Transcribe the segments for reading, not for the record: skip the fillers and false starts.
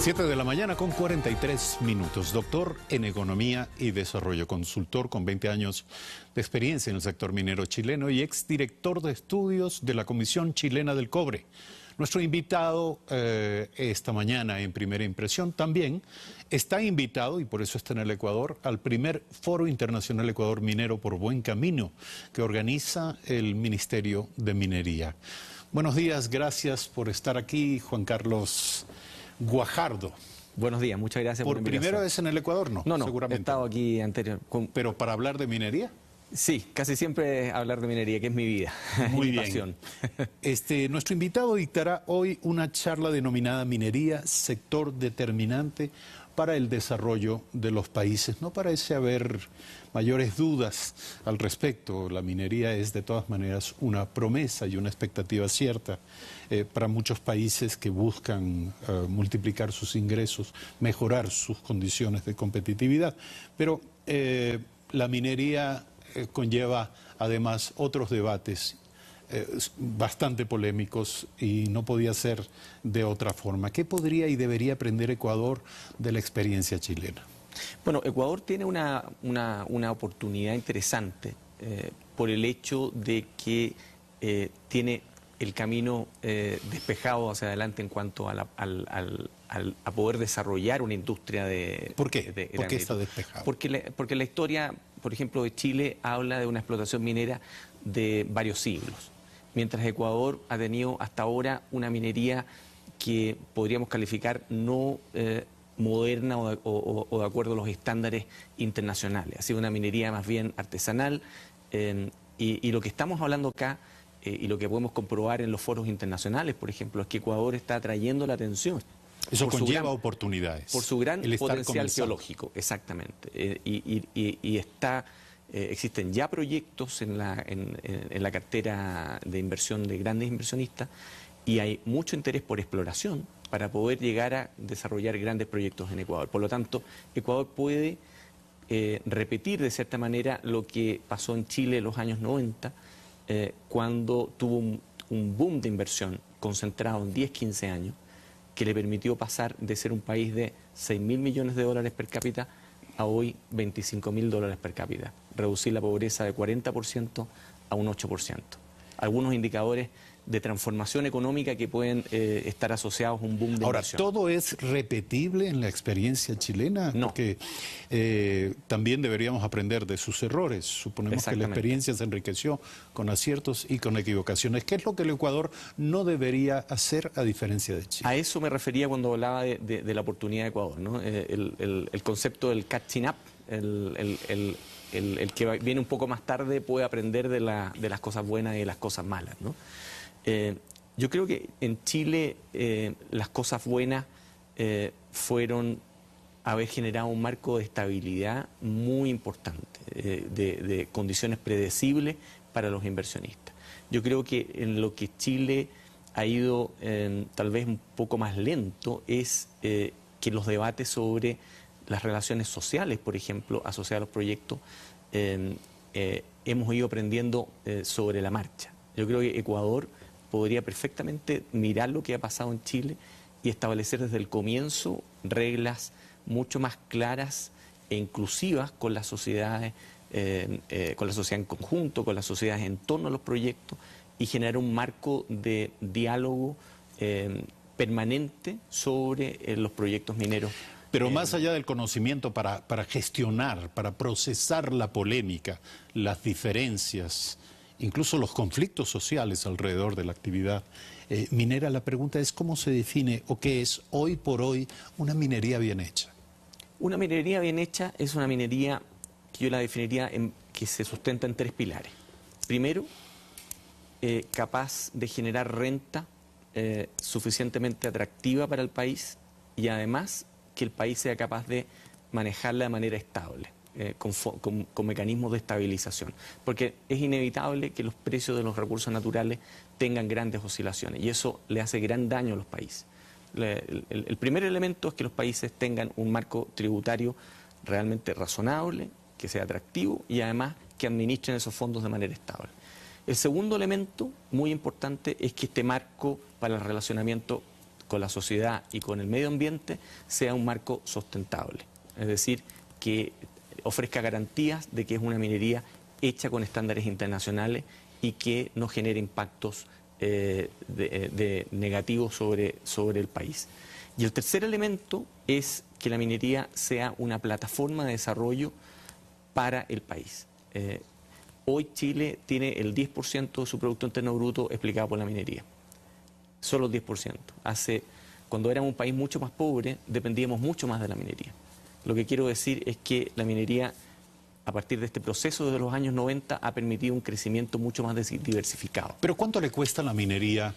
7 de la mañana con 43 minutos. Doctor en Economía y Desarrollo, consultor con 20 años de experiencia en el sector minero chileno y exdirector de estudios de la Comisión Chilena del Cobre. Nuestro invitado esta mañana en Primera Impresión también está invitado, y por eso está en el Ecuador, al primer Foro Internacional Ecuador Minero por Buen Camino, que organiza el Ministerio de Minería. Buenos días, gracias por estar aquí, Juan Carlos Guajardo. Buenos días, muchas gracias por la invitación. ¿Por primera vez en el Ecuador? No, No, seguramente. he estado aquí anterior. ¿Pero para hablar de minería? Sí, casi siempre hablar de minería, que es mi vida, Muy mi bien. pasión. Nuestro invitado dictará hoy una charla denominada Minería, sector determinante para el desarrollo de los países. No parece haber mayores dudas al respecto. La minería es de todas maneras una promesa y una expectativa cierta para muchos países que buscan multiplicar sus ingresos, mejorar sus condiciones de competitividad. Pero la minería conlleva además otros debates bastante polémicos y no podía ser de otra forma. ¿Qué podría y debería aprender Ecuador de la experiencia chilena? Bueno, Ecuador tiene una oportunidad interesante por el hecho de que tiene el camino despejado hacia adelante en cuanto a poder desarrollar una industria de... ¿Por qué? ¿Por qué está despejado? Porque la historia, por ejemplo, de Chile habla de una explotación minera de varios siglos, mientras Ecuador ha tenido hasta ahora una minería que podríamos calificar no moderna o de acuerdo a los estándares internacionales. Ha sido una minería más bien artesanal y lo que estamos hablando acá y lo que podemos comprobar en los foros internacionales, por ejemplo, es que Ecuador está atrayendo la atención. Eso conlleva oportunidades. Por su gran potencial geológico, exactamente. Existen ya proyectos en la cartera de inversión de grandes inversionistas y hay mucho interés por exploración para poder llegar a desarrollar grandes proyectos en Ecuador. Por lo tanto, Ecuador puede repetir de cierta manera lo que pasó en Chile en los años 90, cuando tuvo un boom de inversión concentrado en 10, 15 años, que le permitió pasar de ser un país de 6.000 millones de dólares per cápita a hoy 25.000 dólares per cápita, reducir la pobreza de 40% a un 8%. Algunos indicadores de transformación económica que pueden estar asociados a un boom de inversión. Ahora, ¿todo es repetible en la experiencia chilena? No. Porque también deberíamos aprender de sus errores. Suponemos que la experiencia se enriqueció con aciertos y con equivocaciones. ¿Qué es lo que el Ecuador no debería hacer a diferencia de Chile? A eso me refería cuando hablaba de la oportunidad de Ecuador, ¿no? El concepto del catching up, el que viene un poco más tarde puede aprender de las cosas buenas y de las cosas malas, ¿no? Yo creo que en Chile las cosas buenas fueron haber generado un marco de estabilidad muy importante, de condiciones predecibles para los inversionistas. Yo creo que en lo que Chile ha ido tal vez un poco más lento es que los debates sobre las relaciones sociales, por ejemplo, asociadas a los proyectos, hemos ido aprendiendo sobre la marcha. Yo creo que Ecuador podría perfectamente mirar lo que ha pasado en Chile y establecer desde el comienzo reglas mucho más claras e inclusivas con las sociedades, con la sociedad en conjunto, con las sociedades en torno a los proyectos y generar un marco de diálogo permanente sobre los proyectos mineros. Pero más allá del conocimiento para gestionar, para procesar la polémica, las diferencias, incluso los conflictos sociales alrededor de la actividad minera, la pregunta es cómo se define o qué es hoy por hoy una minería bien hecha. Una minería bien hecha es una minería que yo la definiría que se sustenta en 3 pilares. Primero, capaz de generar renta suficientemente atractiva para el país y además que el país sea capaz de manejarla de manera estable. Con mecanismos de estabilización, porque es inevitable que los precios de los recursos naturales tengan grandes oscilaciones y eso le hace gran daño a los países. El primer elemento es que los países tengan un marco tributario realmente razonable, que sea atractivo y además que administren esos fondos de manera estable. El segundo elemento muy importante es que este marco para el relacionamiento la sociedad y con el medio ambiente sea un marco sustentable. Es decir, que ofrezca garantías de que es una minería hecha con estándares internacionales y que no genere impactos negativos sobre el país. Y el tercer elemento es que la minería sea una plataforma de desarrollo para el país. Hoy Chile tiene el 10% de su Producto Interno Bruto explicado por la minería. Solo el 10%. Cuando éramos un país mucho más pobre, dependíamos mucho más de la minería. Lo que quiero decir es que la minería, a partir de este proceso de los años 90, ha permitido un crecimiento mucho más diversificado. Pero ¿cuánto le cuesta la minería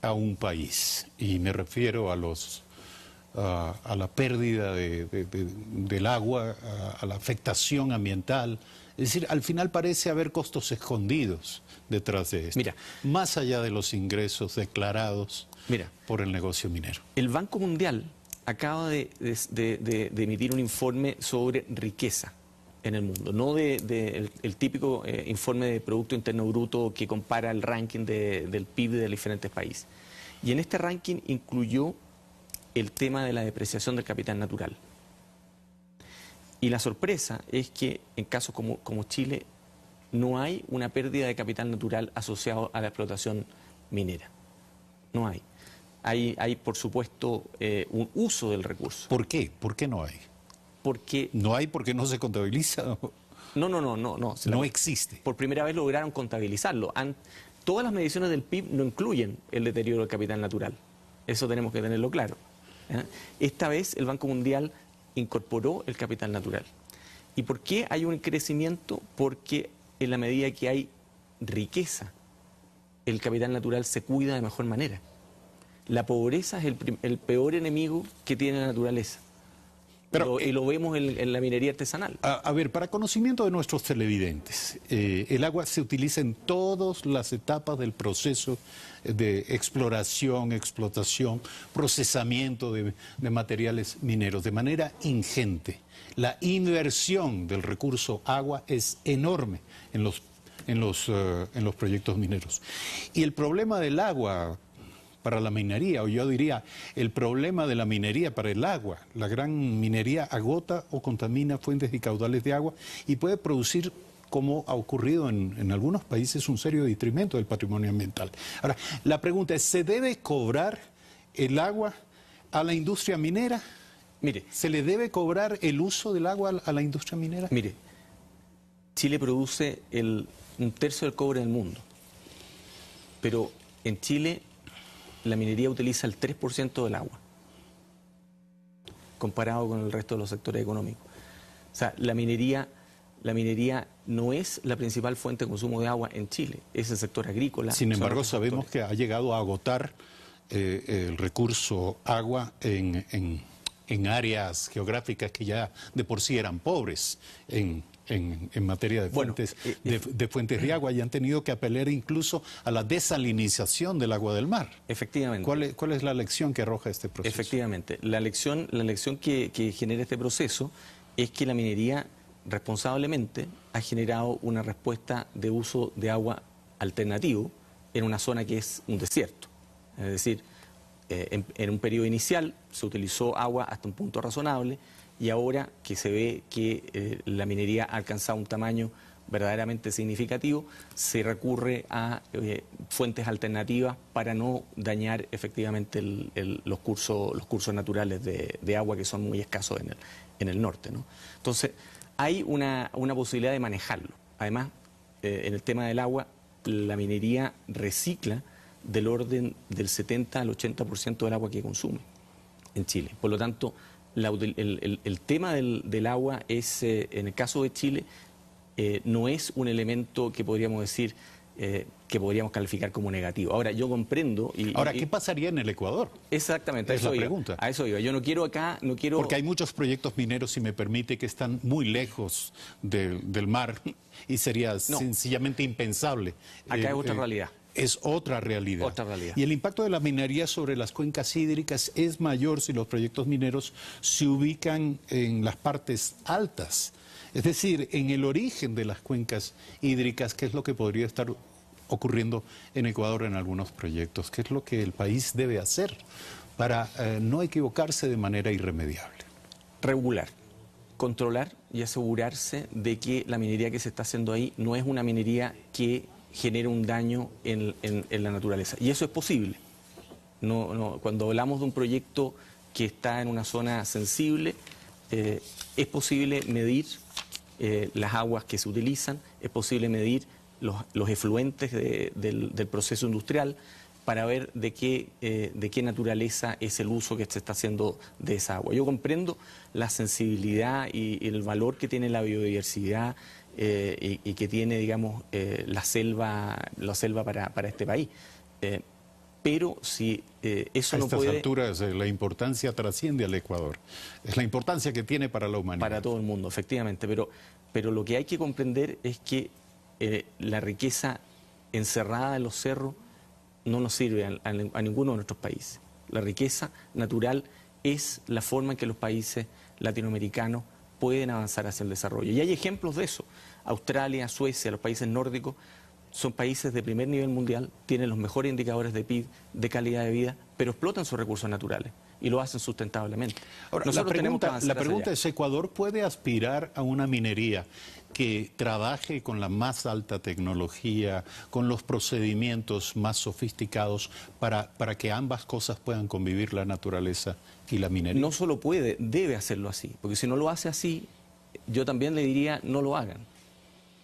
a un país? Y me refiero a la pérdida del agua, a la afectación ambiental. Es decir, al final parece haber costos escondidos detrás de esto, Mira, más allá de los ingresos declarados por el negocio minero. El Banco Mundial acaba de emitir un informe sobre riqueza en el mundo, no el típico informe de Producto Interno Bruto que compara el ranking del PIB de diferentes países. Y en este ranking incluyó el tema de la depreciación del capital natural. Y la sorpresa es que en casos como Chile no hay una pérdida de capital natural asociado a la explotación minera. No hay. Hay por supuesto, un uso del recurso. ¿Por qué? ¿Por qué no hay? Porque... ¿No hay porque no se contabiliza? No. No existe. Por primera vez lograron contabilizarlo. Todas las mediciones del PIB no incluyen el deterioro del capital natural. Eso tenemos que tenerlo claro. Esta vez el Banco Mundial incorporó el capital natural. ¿Y por qué hay un crecimiento? Porque en la medida que hay riqueza, el capital natural se cuida de mejor manera. La pobreza es el peor enemigo que tiene la naturaleza. Y lo vemos en la minería artesanal. A ver, para conocimiento de nuestros televidentes, el agua se utiliza en todas las etapas del proceso de exploración, explotación, procesamiento de materiales mineros, de manera ingente. La inversión del recurso agua es enorme en los proyectos mineros. Y el problema del agua para la minería, o yo diría, el problema de la minería para el agua. La gran minería agota o contamina fuentes y caudales de agua y puede producir, como ha ocurrido en algunos países, un serio detrimento del patrimonio ambiental. Ahora, la pregunta es, ¿se debe cobrar el agua a la industria minera? Mire, ¿se le debe cobrar el uso del agua a la industria minera? Mire, Chile produce un tercio del cobre del mundo, pero en Chile la minería utiliza el 3% del agua, comparado con el resto de los sectores económicos. O sea, la minería no es la principal fuente de consumo de agua en Chile, es el sector agrícola. Sin embargo, sabemos que ha llegado a agotar el recurso agua en áreas geográficas que ya de por sí eran pobres en materia de fuentes, de fuentes de agua, y han tenido que apelar incluso a la desalinización del agua del mar. Efectivamente. ¿Cuál es la lección que arroja este proceso? Efectivamente. La lección que genera este proceso es que la minería responsablemente ha generado una respuesta de uso de agua alternativo en una zona que es un desierto. Es decir, en un periodo inicial se utilizó agua hasta un punto razonable, y ahora que se ve que la minería ha alcanzado un tamaño verdaderamente significativo, se recurre a fuentes alternativas para no dañar efectivamente los cursos naturales de agua, que son muy escasos en el norte, ¿no? Entonces, hay una posibilidad de manejarlo. Además, en el tema del agua, la minería recicla del orden del 70 al 80% del agua que consume en Chile. Por lo tanto, el tema del agua es, en el caso de Chile, no es un elemento que podríamos decir que podríamos calificar como negativo. Ahora, yo comprendo... Ahora, ¿qué pasaría en el Ecuador? Exactamente, es la pregunta. A eso iba. Yo no quiero... Porque hay muchos proyectos mineros, si me permite, que están muy lejos del mar y sería sencillamente impensable. Acá es otra realidad. Es otra realidad. Otra realidad. Y el impacto de la minería sobre las cuencas hídricas es mayor si los proyectos mineros se ubican en las partes altas, es decir, en el origen de las cuencas hídricas, que es lo que podría estar ocurriendo en Ecuador en algunos proyectos. ¿Qué es lo que el país debe hacer para no equivocarse de manera irremediable? Regular, controlar y asegurarse de que la minería que se está haciendo ahí no es una minería que genere un daño en la naturaleza. Y eso es posible. Cuando hablamos de un proyecto que está en una zona sensible, es posible medir las aguas que se utilizan, es posible medir los efluentes del proceso industrial para ver de qué naturaleza es el uso que se está haciendo de esa agua. Yo comprendo la sensibilidad y el valor que tiene la biodiversidad y que tiene, digamos, la selva para este país. Pero si eso no puede... A estas alturas la importancia trasciende al Ecuador. Es la importancia que tiene para la humanidad. Para todo el mundo, efectivamente. Pero lo que hay que comprender es que la riqueza encerrada en los cerros no nos sirve a ninguno de nuestros países. La riqueza natural es la forma en que los países latinoamericanos pueden avanzar hacia el desarrollo. Y hay ejemplos de eso. Australia, Suecia, los países nórdicos son países de primer nivel mundial, tienen los mejores indicadores de PIB, de calidad de vida, pero explotan sus recursos naturales y lo hacen sustentablemente. Ahora, la pregunta es, ¿Ecuador puede aspirar a una minería que trabaje con la más alta tecnología, con los procedimientos más sofisticados para que ambas cosas puedan convivir, la naturaleza y la minería? No solo puede, debe hacerlo así, porque si no lo hace así, yo también le diría no lo hagan.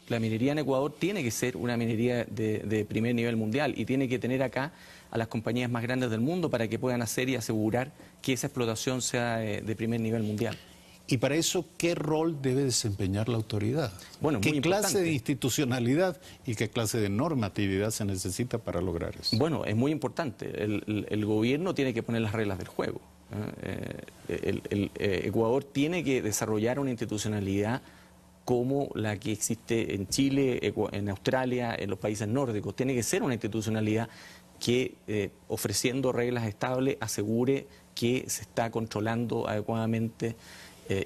La minería en Ecuador tiene que ser una minería de primer nivel mundial y tiene que tener acá a las compañías más grandes del mundo para que puedan hacer y asegurar que esa explotación sea de primer nivel mundial. Y para eso, ¿qué rol debe desempeñar la autoridad? Bueno, ¿Qué clase de institucionalidad y qué clase de normatividad se necesita para lograr eso? Bueno, es muy importante. El gobierno tiene que poner las reglas del juego. Ecuador tiene que desarrollar una institucionalidad como la que existe en Chile, en Australia, en los países nórdicos. Tiene que ser una institucionalidad que, ofreciendo reglas estables, asegure que se está controlando adecuadamente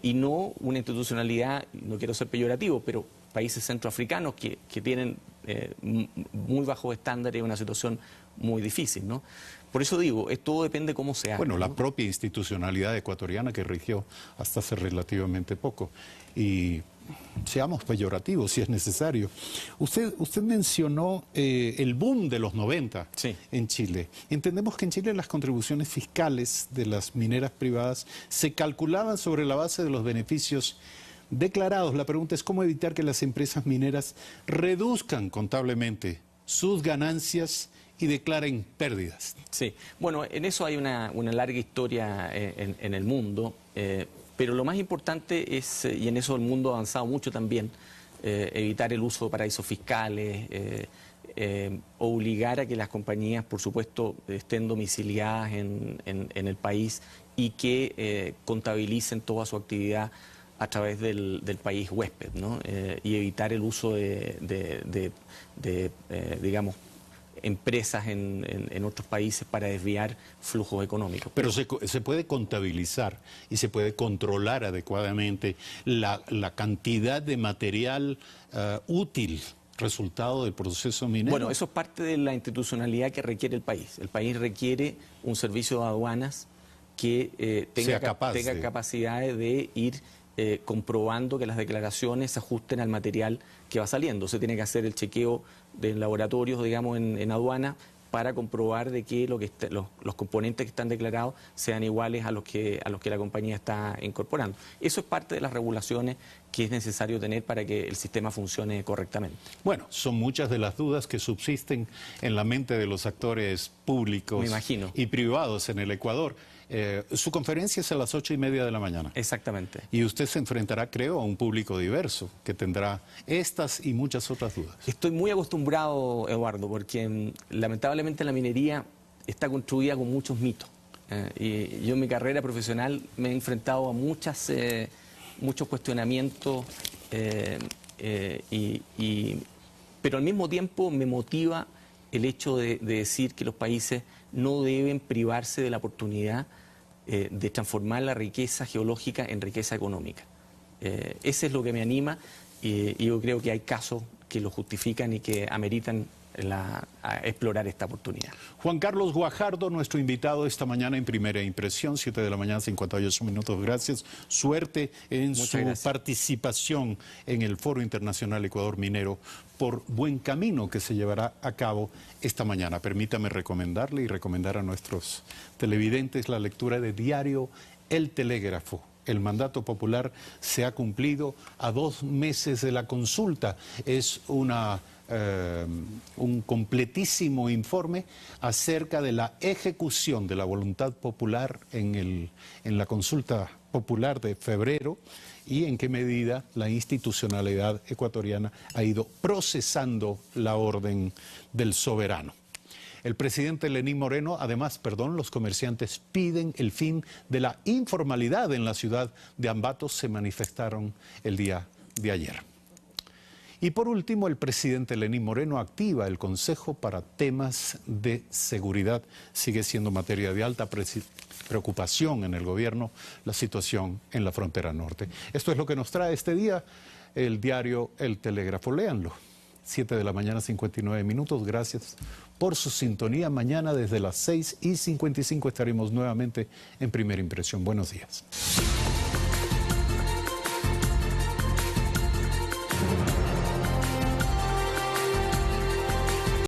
y no una institucionalidad, no quiero ser peyorativo, pero países centroafricanos que tienen muy bajos estándares y una situación muy difícil, ¿no? Por eso digo, todo depende de cómo se haga. Bueno, la propia institucionalidad ecuatoriana que rigió hasta hace relativamente poco. Y seamos peyorativos si es necesario. Usted mencionó el boom de los 90 sí. en Chile. Entendemos que en Chile las contribuciones fiscales de las mineras privadas se calculaban sobre la base de los beneficios declarados. La pregunta es cómo evitar que las empresas mineras reduzcan contablemente sus ganancias y declaren pérdidas. Sí, bueno, en eso hay una larga historia en el mundo, pero lo más importante es, y en eso el mundo ha avanzado mucho también, evitar el uso de paraísos fiscales, obligar a que las compañías, por supuesto, estén domiciliadas en el país y que contabilicen toda su actividad a través del país huésped, ¿no? Y evitar el uso digamos, empresas en otros países para desviar flujos económicos. Pero se puede contabilizar y se puede controlar adecuadamente la cantidad de material útil resultado del proceso minero. Bueno, eso es parte de la institucionalidad que requiere el país. El país requiere un servicio de aduanas que tenga capacidades de ir comprobando que las declaraciones se ajusten al material que va saliendo. Se tiene que hacer el chequeo de laboratorios, digamos, en aduana para comprobar de que los componentes que están declarados sean iguales a los que la compañía está incorporando. Eso es parte de las regulaciones que es necesario tener para que el sistema funcione correctamente. Bueno, son muchas de las dudas que subsisten en la mente de los actores públicos Me imagino. y privados en el Ecuador. Su conferencia es a las 8:30 de la mañana. Exactamente. Y usted se enfrentará, creo, a un público diverso que tendrá estas y muchas otras dudas. Estoy muy acostumbrado, Eduardo, porque lamentablemente la minería está construida con muchos mitos. Y yo en mi carrera profesional me he enfrentado a muchos cuestionamientos, pero al mismo tiempo me motiva el hecho de decir que los países no deben privarse de la oportunidad de transformar la riqueza geológica en riqueza económica. Ese es lo que me anima y yo creo que hay casos que lo justifican y que ameritan a explorar esta oportunidad. Juan Carlos Guajardo, nuestro invitado esta mañana en Primera Impresión, 7 de la mañana, 58 minutos. Gracias. Suerte en su participación en el Foro Internacional Ecuador Minero por buen camino que se llevará a cabo esta mañana. Permítame recomendarle y recomendar a nuestros televidentes la lectura de diario El Telégrafo. El mandato popular se ha cumplido a 2 meses de la consulta. Es un completísimo informe acerca de la ejecución de la voluntad popular en la consulta popular de febrero y en qué medida la institucionalidad ecuatoriana ha ido procesando la orden del soberano. El presidente Lenín Moreno, además, los comerciantes piden el fin de la informalidad en la ciudad de Ambato, se manifestaron el día de ayer. Y por último, el presidente Lenín Moreno activa el Consejo para temas de seguridad. Sigue siendo materia de alta preocupación en el gobierno la situación en la frontera norte. Esto es lo que nos trae este día el diario El Telégrafo. Léanlo. 7 de la mañana, 59 minutos. Gracias por su sintonía. Mañana desde las 6:55 estaremos nuevamente en Primera Impresión. Buenos días.